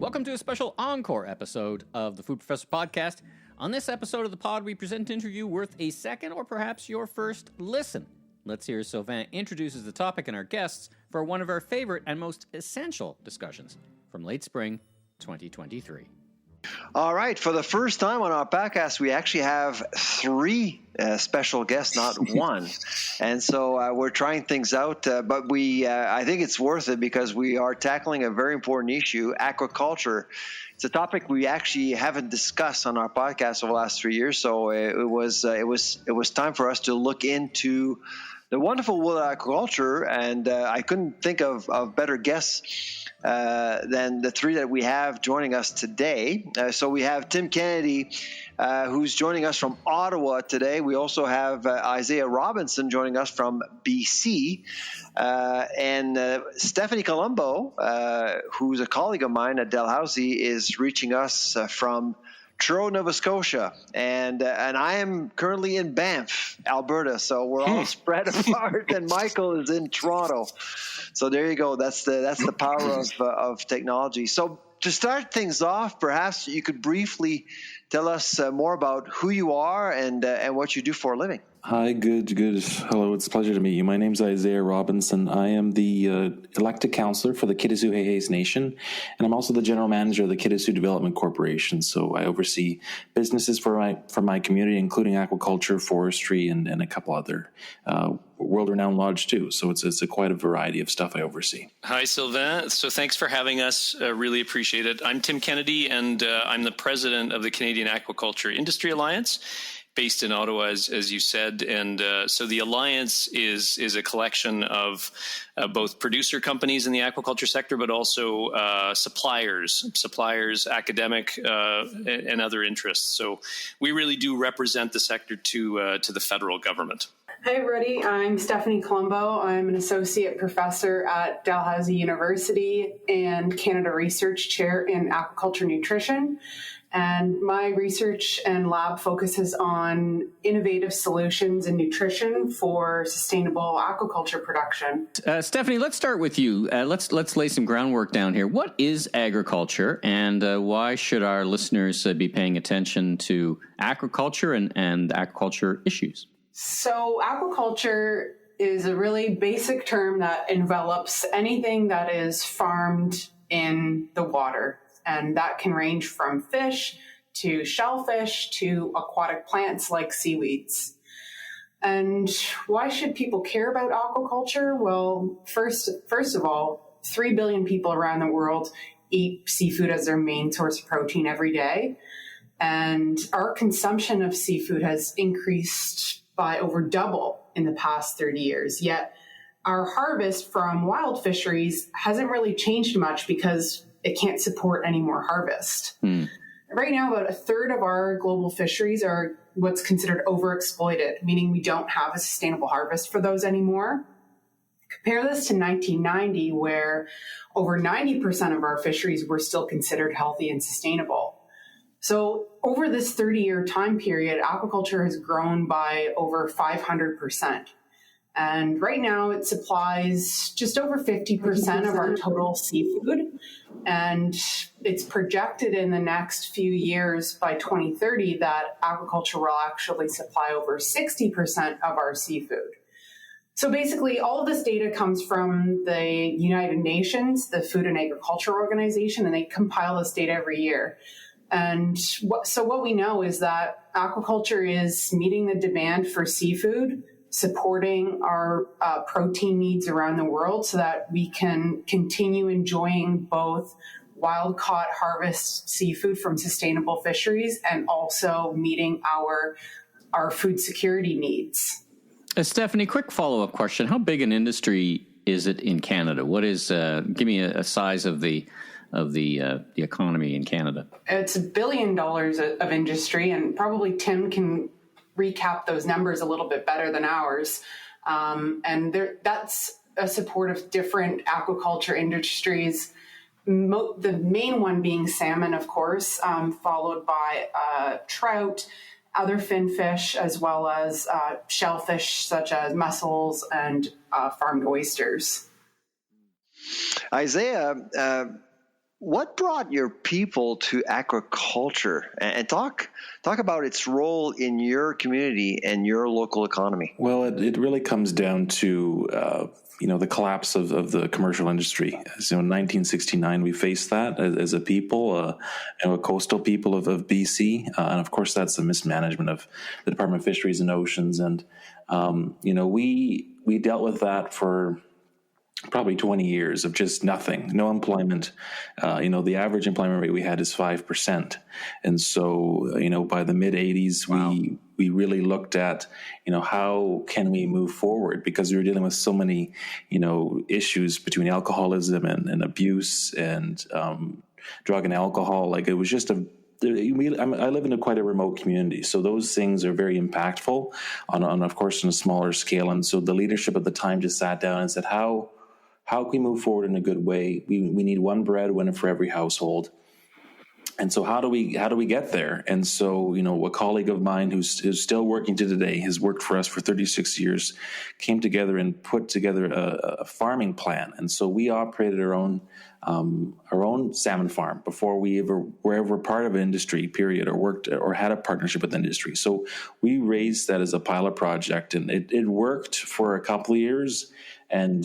Welcome to a special Encore episode of the Food Professor Podcast. On this episode of the pod, we present an interview worth a second or perhaps your first listen. Let's hear Sylvain introduces the topic and our guests for one of our favorite and most essential discussions from late spring 2023. All right. For the first time on our podcast, we actually have three special guests, not one. And so we're trying things out, but I think it's worth it because we are tackling a very important issue, aquaculture. It's a topic we actually haven't discussed on our podcast over the last 3 years. So it was time for us to look into the wonderful world of aquaculture, and I couldn't think of better guests than the three that we have joining us today. So we have Tim Kennedy, who's joining us from Ottawa today. We also have Xai'xais Robinson joining us from BC, and Stephanie Colombo, who's a colleague of mine at Dalhousie, is reaching us from Truro, Nova Scotia, and I am currently in Banff, Alberta. So we're all spread apart, and Michael is in Toronto. So there you go. That's the power of technology. So to start things off, perhaps you could briefly tell us more about who you are and what you do for a living. Hi, good. Hello, it's a pleasure to meet you. My name's Xai'xais Robinson. I am the elected councillor for the Kitasoo Xai'xais Nation, and I'm also the general manager of the Kitasoo Development Corporation. So I oversee businesses for my community, including aquaculture, forestry, and a couple other world-renowned lodge too. So it's quite a variety of stuff I oversee. Hi, Sylvain. So thanks for having us. Really appreciate it. I'm Tim Kennedy, and I'm the president of the Canadian Aquaculture Industry Alliance, based in Ottawa, as you said. And so the Alliance is a collection of both producer companies in the aquaculture sector, but also suppliers, academic, and other interests. So we really do represent the sector to the federal government. Hi, everybody. I'm Stephanie Colombo. I'm an associate professor at Dalhousie University and Canada Research Chair in Aquaculture Nutrition. And my research and lab focuses on innovative solutions in nutrition for sustainable aquaculture production. Stephanie, let's start with you. Let's lay some groundwork down here. What is agriculture, and why should our listeners be paying attention to aquaculture and aquaculture issues? So aquaculture is a really basic term that envelops anything that is farmed in the water. And that can range from fish to shellfish to aquatic plants like seaweeds. And why should people care about aquaculture? Well, first of all, 3 billion people around the world eat seafood as their main source of protein every day. And our consumption of seafood has increased by over double in the past 30 years. Yet our harvest from wild fisheries hasn't really changed much because it can't support any more harvest. Right now, about a third of our global fisheries are what's considered overexploited, meaning we don't have a sustainable harvest for those anymore. Compare this to 1990, where over 90% of our fisheries were still considered healthy and sustainable. So over this 30-year time period, aquaculture has grown by over 500%. And right now it supplies just over 50% of our total seafood. And it's projected in the next few years by 2030 that aquaculture will actually supply over 60% of our seafood. So basically all of this data comes from the United Nations, the Food and Agriculture Organization, and they compile this data every year. And what we know is that aquaculture is meeting the demand for seafood, supporting our protein needs around the world so that we can continue enjoying both wild-caught harvest seafood from sustainable fisheries and also meeting our food security needs. Stephanie, quick follow-up question. How big an industry is it in Canada? What is, give me a size of the economy in Canada. It's $1 billion of industry, and probably Tim can recap those numbers a little bit better than ours. That's a support of different aquaculture industries. The main one being salmon, of course, followed by trout, other finfish, as well as shellfish such as mussels and farmed oysters. Xai'xais, What brought your people to aquaculture, and talk about its role in your community and your local economy? Well, it really comes down to the collapse of the commercial industry. So in 1969, we faced that as a people, a coastal people of BC, and of course that's the mismanagement of the Department of Fisheries and Oceans, and we dealt with that for probably 20 years of just nothing, no employment. The average employment rate we had is 5%. And so, by the mid 80s, wow, we really looked at, how can we move forward? Because we were dealing with so many, issues between alcoholism and abuse and drug and alcohol. Like, it was just I live in quite a remote community, so those things are very impactful on, of course, on a smaller scale. And so the leadership at the time just sat down and said, how can we move forward in a good way? We need one breadwinner for every household. And so how do we get there? And so, a colleague of mine who's still working to today, has worked for us for 36 years, came together and put together a farming plan. And so we operated our own salmon farm before we were ever part of an industry, period, or worked or had a partnership with industry. So we raised that as a pilot project, and it worked for a couple of years. And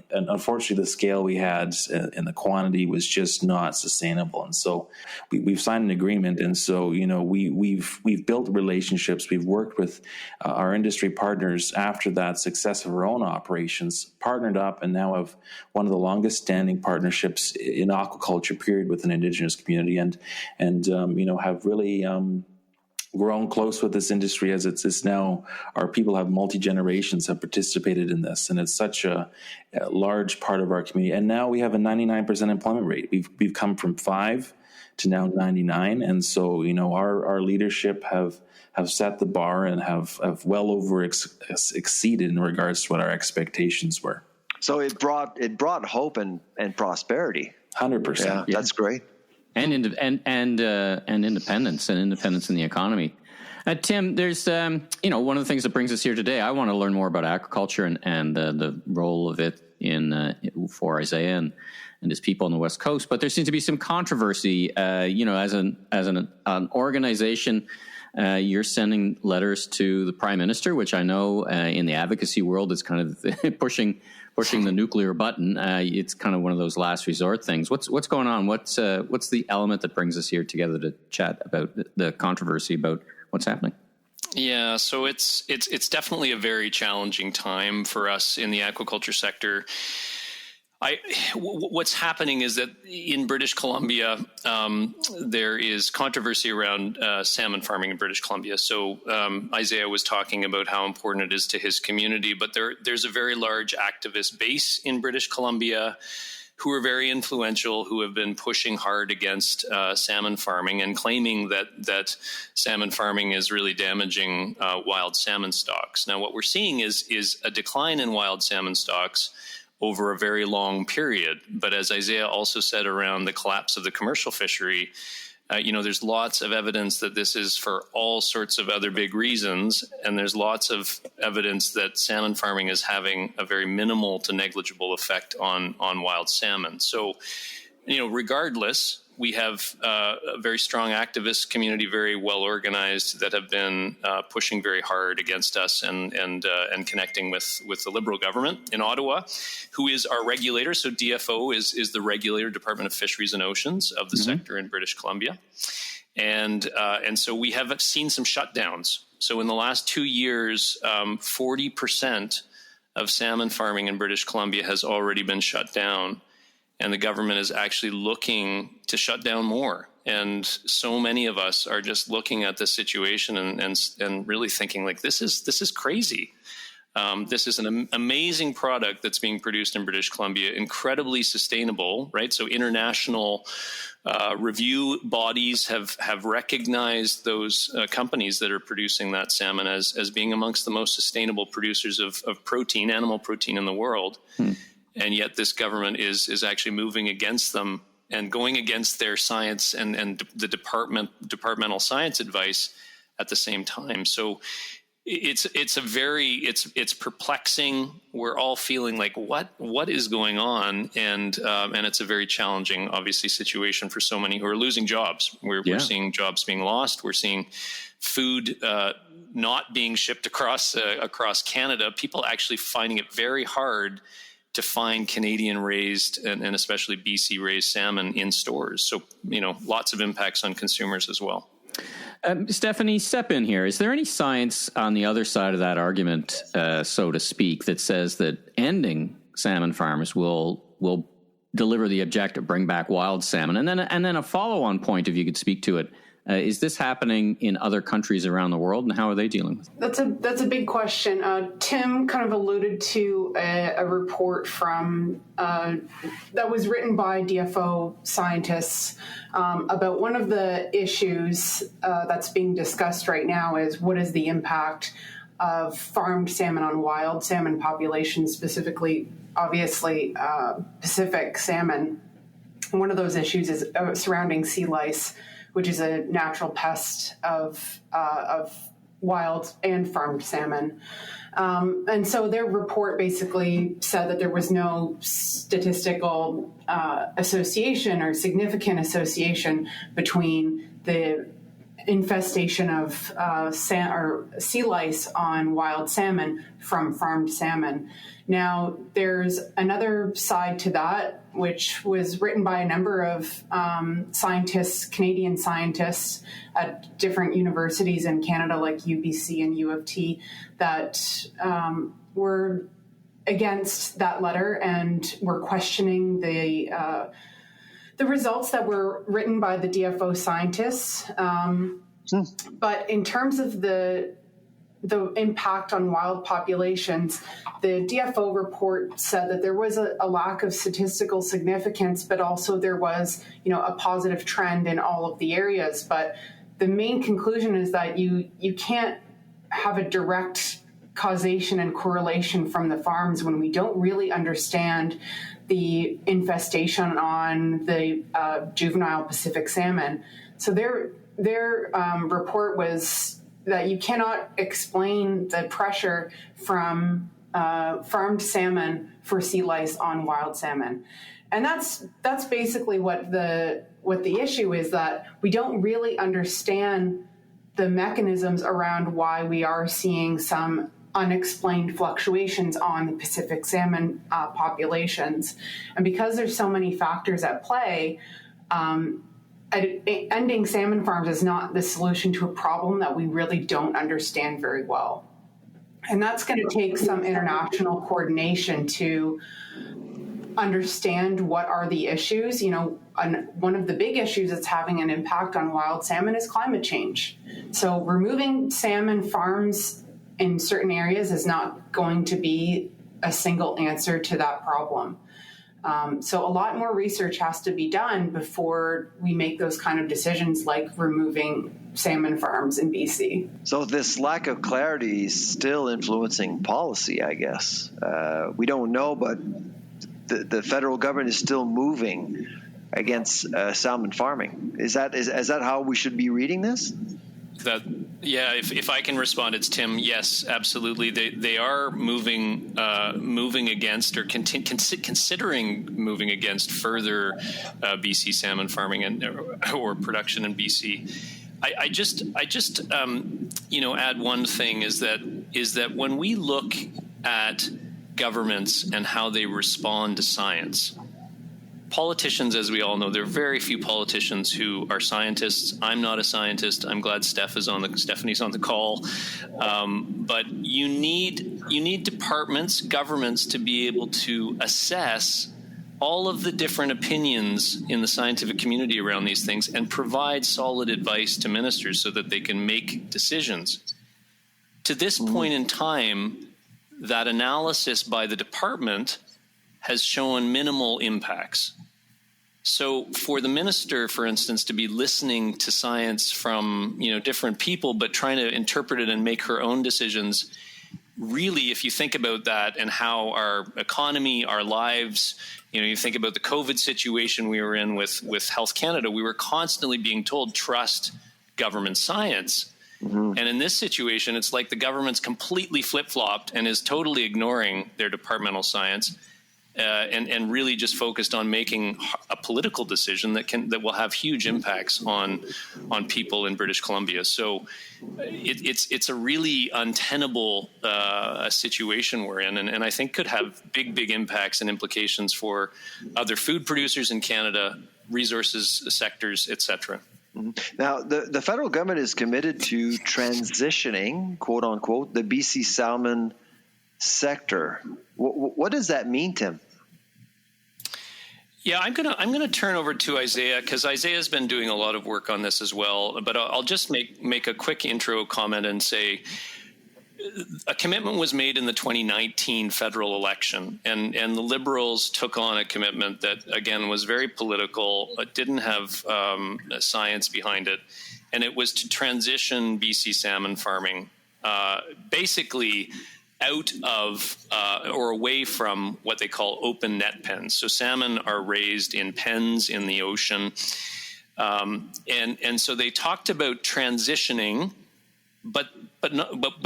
unfortunately, the scale we had and the quantity was just not sustainable. And so we've signed an agreement. And so, we've built relationships. We've worked with our industry partners after that success of our own operations, partnered up, and now have one of the longest standing partnerships in aquaculture, period, with an Indigenous community, and have really grown close with this industry as it's now. Our people have multi-generations have participated in this, and it's such a large part of our community. And now we have a 99% employment rate. We've come from 5 to now 99, and so our leadership have set the bar and have well over exceeded in regards to what our expectations were. So it brought hope and prosperity. 100%. Yeah, that's great. And independence in the economy. Tim, there's one of the things that brings us here today. I want to learn more about aquaculture and the role of it for Xai'xais and his people on the West Coast. But there seems to be some controversy. As an organization, you're sending letters to the Prime Minister, which I know in the advocacy world is kind of pushing the nuclear button. It's kind of one of those last resort things. What's going on? What's the element that brings us here together to chat about the controversy about what's happening? Yeah, so it's definitely a very challenging time for us in the aquaculture sector. What's happening is that in British Columbia, there is controversy around salmon farming in British Columbia. So Xai'xais was talking about how important it is to his community, but there's a very large activist base in British Columbia who are very influential, who have been pushing hard against salmon farming and claiming that salmon farming is really damaging wild salmon stocks. Now, what we're seeing is a decline in wild salmon stocks over a very long period. But as Xai'xais also said around the collapse of the commercial fishery, there's lots of evidence that this is for all sorts of other big reasons. And there's lots of evidence that salmon farming is having a very minimal to negligible effect on wild salmon. So, regardless, we have a very strong activist community, very well organized, that have been pushing very hard against us and connecting with the Liberal government in Ottawa, who is our regulator. So DFO is the regulator, Department of Fisheries and Oceans, of the sector in British Columbia, and so we have seen some shutdowns. So in the last 2 years, 40% of salmon farming in British Columbia has already been shut down. And the government is actually looking to shut down more. And so many of us are just looking at the situation and really thinking, like, this is crazy. This is an amazing product that's being produced in British Columbia, incredibly sustainable, right? So international review bodies have recognized those companies that are producing that salmon as being amongst the most sustainable producers of protein, animal protein in the world. And yet this government is actually moving against them and going against their science and the departmental science advice at the same time. So It's perplexing. We're all feeling like what is going on, and it's a very challenging, obviously, situation for so many who are losing jobs. We're seeing jobs being lost. We're seeing food not being shipped across Canada. People actually finding it very hard to find Canadian raised and especially BC raised salmon in stores. So lots of impacts on consumers as well. Stephanie, step in here. Is there any science on the other side of that argument, so to speak, that says that ending salmon farms will deliver the objective, bring back wild salmon? And then a follow-on point, if you could speak to it, is this happening in other countries around the world, and how are they dealing with it? That's a big question. Tim kind of alluded to a report from that was written by DFO scientists about one of the issues that's being discussed right now is what is the impact of farmed salmon on wild salmon populations, specifically, obviously, Pacific salmon. One of those issues is surrounding sea lice, which is a natural pest of wild and farmed salmon. And so their report basically said that there was no statistical association or significant association between the infestation of sea lice on wild salmon from farmed salmon. Now, there's another side to that, which was written by a number of scientists, Canadian scientists at different universities in Canada, like UBC and U of T, that were against that letter and were questioning the results that were written by the DFO scientists. But in terms of the impact on wild populations, the DFO report said that there was a lack of statistical significance, but also there was, a positive trend in all of the areas. But the main conclusion is that you can't have a direct causation and correlation from the farms when we don't really understand the infestation on the juvenile Pacific salmon. So their report was that you cannot explain the pressure from farmed salmon for sea lice on wild salmon. And that's basically what the issue is, that we don't really understand the mechanisms around why we are seeing some unexplained fluctuations on the Pacific salmon populations. And because there's so many factors at play, ending salmon farms is not the solution to a problem that we really don't understand very well. And that's going to take some international coordination to understand what are the issues. One of the big issues that's having an impact on wild salmon is climate change. So removing salmon farms in certain areas is not going to be a single answer to that problem. So a lot more research has to be done before we make those kind of decisions, like removing salmon farms in BC. So this lack of clarity is still influencing policy, I guess. We don't know, but the federal government is still moving against salmon farming. Is that how we should be reading this? If I can respond, it's Tim. Yes, absolutely. They are moving against, or considering moving against further BC salmon farming or production in BC. I just add one thing is that when we look at governments and how they respond to science. Politicians, as we all know, there are very few politicians who are scientists. I'm not a scientist. I'm glad Stephani's on the call. But you need departments, governments to be able to assess all of the different opinions in the scientific community around these things and provide solid advice to ministers so that they can make decisions. To this point in time, that analysis by the department has shown minimal impacts. So for the minister, for instance, to be listening to science from different people, but trying to interpret it and make her own decisions, really, if you think about that and how our economy, our lives, you think about the COVID situation we were in with Health Canada, we were constantly being told, trust government science. And in this situation, it's like the government's completely flip-flopped and is totally ignoring their departmental science and really just focused on making a political decision that will have huge impacts on people in British Columbia. So it's a really untenable situation we're in, and I think could have big impacts and implications for other food producers in Canada, resources sectors, etc. Now, the federal government is committed to transitioning, quote unquote, the BC salmon sector. What does that mean, Tim? Yeah, I'm gonna turn over to Xai'xais, because Xai'xais been doing a lot of work on this as well. But I'll just make a quick intro comment and say a commitment was made in the 2019 federal election, and the Liberals took on a commitment that, again, was very political, but didn't have science behind it, and it was to transition BC salmon farming basically out of or away from what they call open net pens. So salmon are raised in pens in the ocean, and so they talked about transitioning, but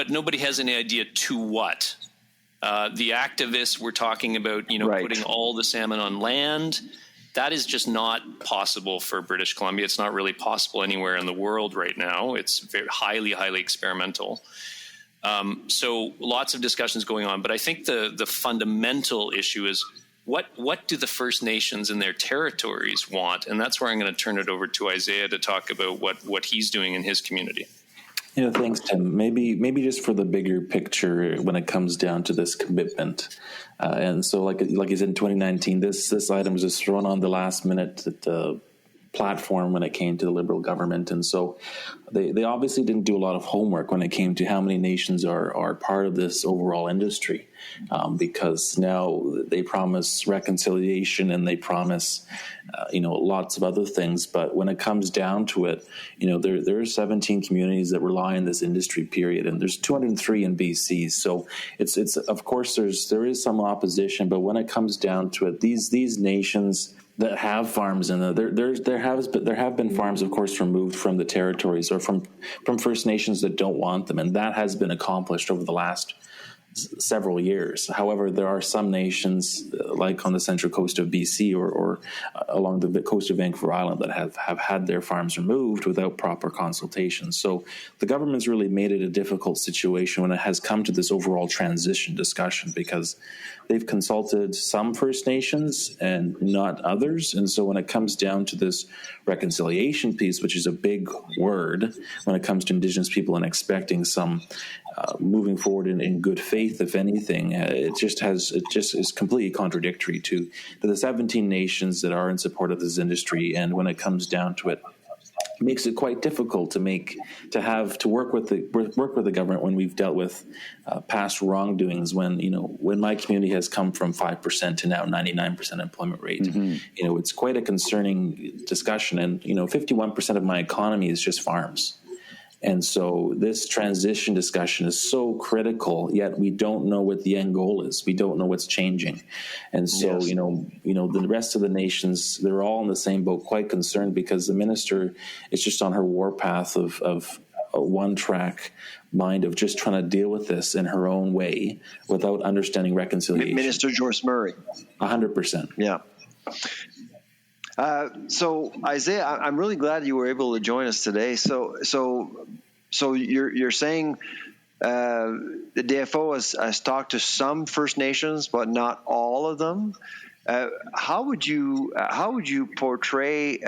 nobody has any idea to what. The activists were talking about, right, putting all the salmon on land. That is just not possible for British Columbia. It's not really possible anywhere in the world right now. It's very highly experimental. So lots of discussions going on. But I think the fundamental issue is what do the First Nations in their territories want? And that's where I'm going to turn it over to Xai'xais to talk about what he's doing in his community. Yeah, thanks, Tim. Maybe just for the bigger picture when it comes down to this commitment. And so like you said, in 2019, this item was just thrown on the last minute platform when it came to the Liberal government. And so they obviously didn't do a lot of homework when it came to how many nations are part of this overall industry, because now they promise reconciliation and they promise lots of other things. But when it comes down to it, there are 17 communities that rely on this industry, period, and there's 203 in BC. So it's of course there is some opposition, but when it comes down to it, these nations that have farms in there have been farms, of course, removed from the territories or from First Nations that don't want them, and that has been accomplished over the last several years. However, there are some nations, like on the central coast of BC or along the coast of Vancouver Island, that have had their farms removed without proper consultation. So the government's really made it a difficult situation when it has come to this overall transition discussion, because they've consulted some First Nations and not others. And so when it comes down to this reconciliation piece, which is a big word when it comes to Indigenous people and expecting some moving forward in good faith, if anything, it just is completely contradictory to the 17 nations that are in support of this industry. And when it comes down to it, makes it quite difficult to work with the government when we've dealt with past wrongdoings. When my community has come from 5% to now 99% employment rate, it's quite a concerning discussion. And 51% of my economy is just farms. And so this transition discussion is so critical, yet we don't know what the end goal is. We don't know what's changing. And so, yes, the rest of the nations, they're all in the same boat, quite concerned, because the minister is just on her warpath of a one-track mind of just trying to deal with this in her own way without understanding reconciliation. Minister Joyce Murray. 100%. Yeah. So Xai'xais, I'm really glad you were able to join us today. So you're saying the DFO has talked to some First Nations, but not all of them. How would you portray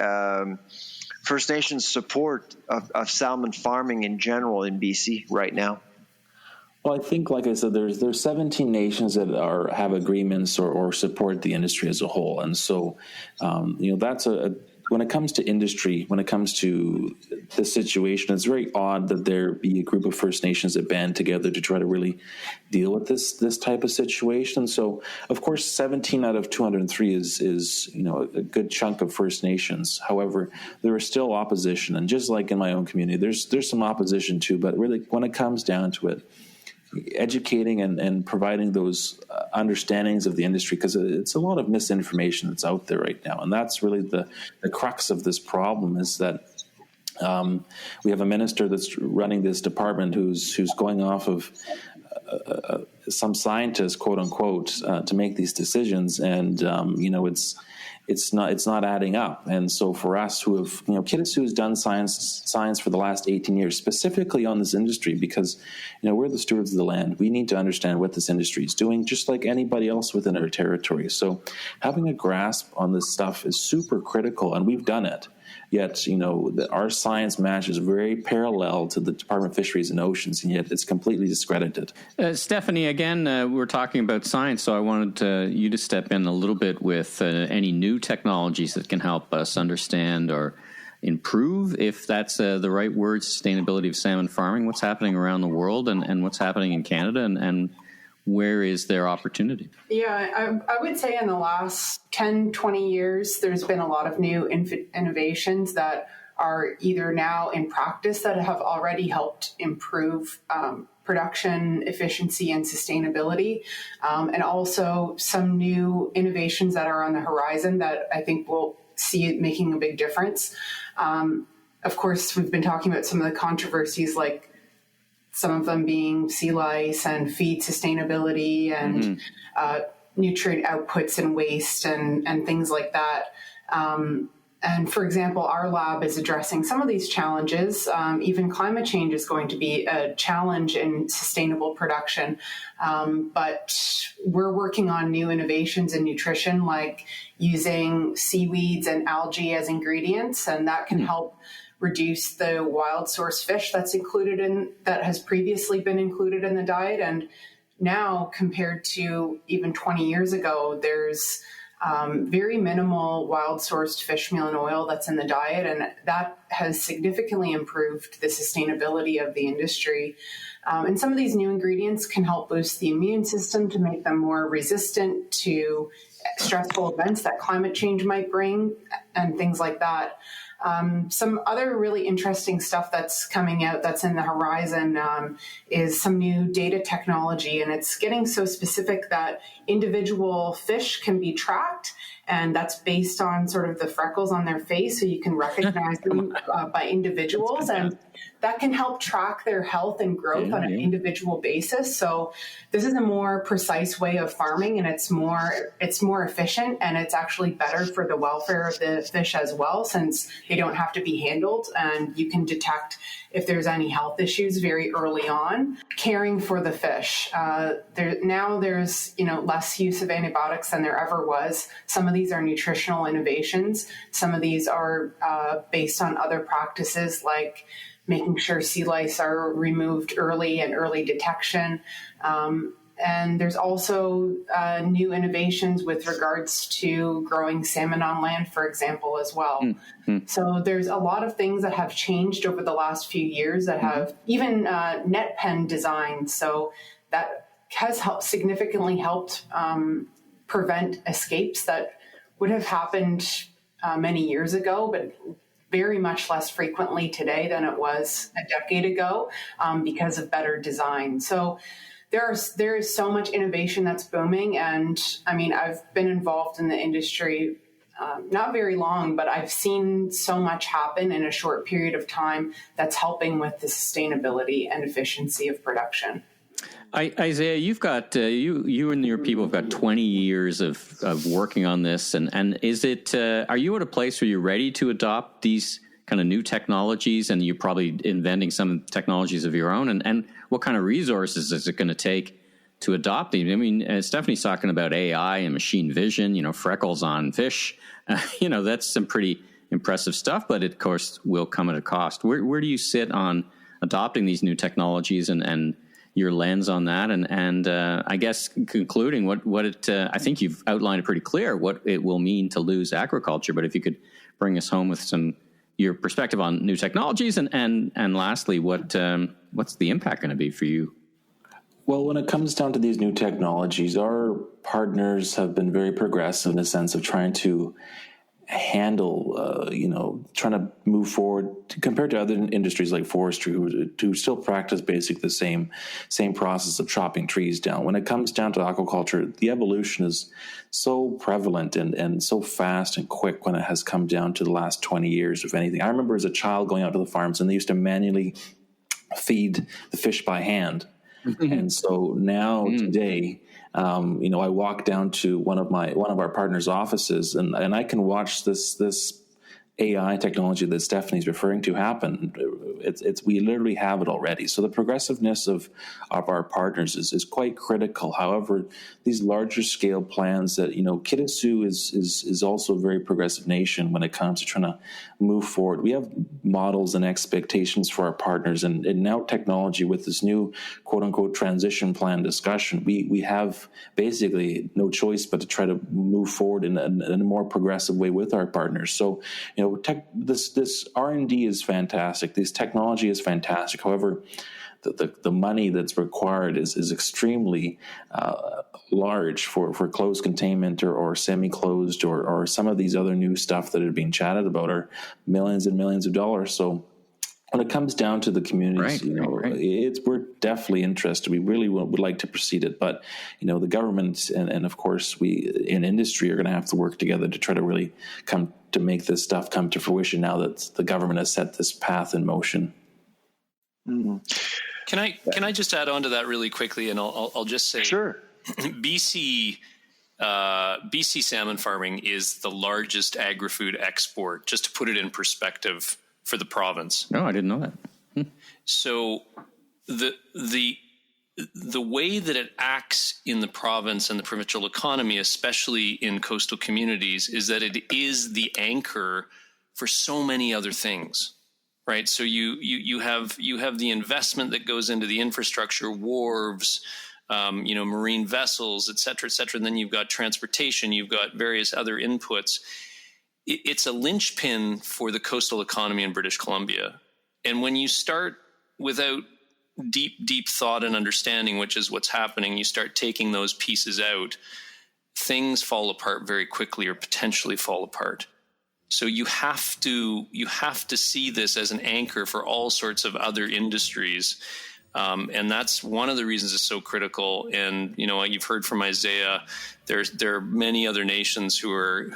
First Nations support of salmon farming in general in BC right now? Well, I think, like I said, there's 17 nations that have agreements or support the industry as a whole, and so that's when it comes to industry, when it comes to the situation, it's very odd that there be a group of First Nations that band together to try to really deal with this type of situation. So, of course, 17 out of 203 is a good chunk of First Nations. However, there is still opposition, and just like in my own community, there's some opposition too. But really, when it comes down to it, educating and providing those understandings of the industry, because it's a lot of misinformation that's out there right now. And that's really the crux of this problem, is that We have a minister that's running this department who's going off of some scientists, quote unquote, to make these decisions, and it's not adding up. And so for us who have, Kitasoo has done science for the last 18 years, specifically on this industry, because, we're the stewards of the land. We need to understand what this industry is doing, just like anybody else within our territory. So having a grasp on this stuff is super critical, and we've done it. Yet, our science match is very parallel to the Department of Fisheries and Oceans, and yet it's completely discredited. Stephanie, again, we're talking about science, so I wanted you to step in a little bit with any new technologies that can help us understand or improve, if that's the right word, sustainability of salmon farming, what's happening around the world and what's happening in Canada, and where is their opportunity? Yeah, I would say in the last 10, 20 years, there's been a lot of new innovations that are either now in practice that have already helped improve production efficiency and sustainability, and also some new innovations that are on the horizon that I think we'll see it making a big difference. Of course, we've been talking about some of the controversies, like some of them being sea lice and feed sustainability and nutrient outputs and waste and things like that. And for example, our lab is addressing some of these challenges. Even climate change is going to be a challenge in sustainable production. But we're working on new innovations in nutrition, like using seaweeds and algae as ingredients, and that can help reduce the wild source fish that has previously been included in the diet. And now, compared to even 20 years ago, there's very minimal wild sourced fish meal and oil that's in the diet, and that has significantly improved the sustainability of the industry. And some of these new ingredients can help boost the immune system to make them more resistant to stressful events that climate change might bring and things like that. Some other really interesting stuff that's coming out that's in the horizon is some new data technology, and it's getting so specific that individual fish can be tracked, and that's based on sort of the freckles on their face, so you can recognize them by individuals, and that can help track their health and growth on an individual basis. So this is a more precise way of farming, and it's more efficient, and it's actually better for the welfare of the fish as well, since they don't have to be handled, and you can detect if there's any health issues very early on. Caring for the fish. There's less use of antibiotics than there ever was. Some of these are nutritional innovations. Some of these are based on other practices, like making sure sea lice are removed early and early detection. And there's also new innovations with regards to growing salmon on land, for example, as well. So there's a lot of things that have changed over the last few years that have even net pen design. So that has significantly helped prevent escapes that would have happened many years ago, but very much less frequently today than it was a decade ago because of better design. So there is so much innovation that's booming. And I mean, I've been involved in the industry not very long, but I've seen so much happen in a short period of time that's helping with the sustainability and efficiency of production. Xai'xais, you've got you and your people have got 20 years of working on this, and is it are you at a place where you're ready to adopt these kind of new technologies, and you're probably inventing some technologies of your own, and what kind of resources is it going to take to adopt them? I mean, Stephanie's talking about AI and machine vision, freckles on fish, that's some pretty impressive stuff, but it, of course, will come at a cost. Where do you sit on adopting these new technologies and your lens on that, and I guess concluding what it I think you've outlined it pretty clear what it will mean to lose aquaculture, but if you could bring us home with your perspective on new technologies, and lastly, what's the impact going to be for you? Well, when it comes down to these new technologies, our partners have been very progressive in the sense of trying to handle, trying to move forward compared to other industries like forestry who still practice basically the same process of chopping trees down. When it comes down to aquaculture, the evolution is so prevalent and so fast and quick when it has come down to the last 20 years, if anything. I remember as a child going out to the farms and they used to manually feed the fish by hand. And so now today, I walk down to one of our partners' offices, and I can watch this AI technology that Stephanie's referring to happen. We literally have it already. So the progressiveness of our partners is quite critical. However, these larger scale plans that, Kitasoo is also a very progressive nation when it comes to trying to move forward. We have models and expectations for our partners, and now technology with this new quote unquote transition plan discussion, we have basically no choice but to try to move forward in a more progressive way with our partners. So, this R&D is fantastic. This technology is fantastic. However, the money that's required is extremely large for closed containment or semi-closed or some of these other new stuff that are being chatted about are millions and millions of dollars. So when it comes down to the communities, we're definitely interested. We really would like to proceed it, but the government and of course we in industry are going to have to work together to try to really come to make this stuff come to fruition now that the government has set this path in motion. Mm-hmm. Can I just add on to that really quickly, and I'll just say, sure. BC salmon farming is the largest agri-food export, just to put it in perspective for the province. No, I didn't know that. So the way that it acts in the province and the provincial economy, especially in coastal communities, is that it is the anchor for so many other things. Right, so you have the investment that goes into the infrastructure, wharves, marine vessels, et cetera, and then you've got transportation, you've got various other inputs. It's a linchpin for the coastal economy in British Columbia. And when you start without deep thought and understanding, which is what's happening, you start taking those pieces out, things fall apart very quickly or potentially fall apart. So you have to see this as an anchor for all sorts of other industries, and that's one of the reasons it's so critical. And you've heard from Xai'xais. There are many other nations who are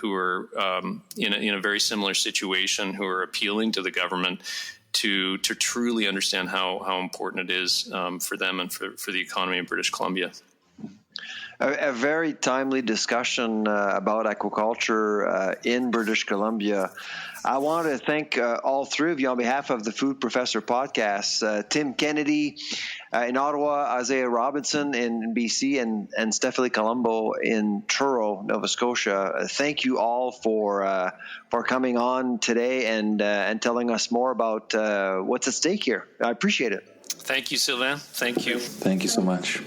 in a very similar situation, who are appealing to the government to truly understand how important it is for them and for the economy of British Columbia. A very timely discussion about aquaculture in British Columbia. I want to thank all three of you on behalf of the Food Professor podcast. Tim Kennedy in Ottawa, Xai'xais Robinson in BC, and Stephanie Colombo in Truro, Nova Scotia. Thank you all for coming on today and telling us more about what's at stake here. I appreciate it. Thank you, Sylvain. Thank you. Thank you so much.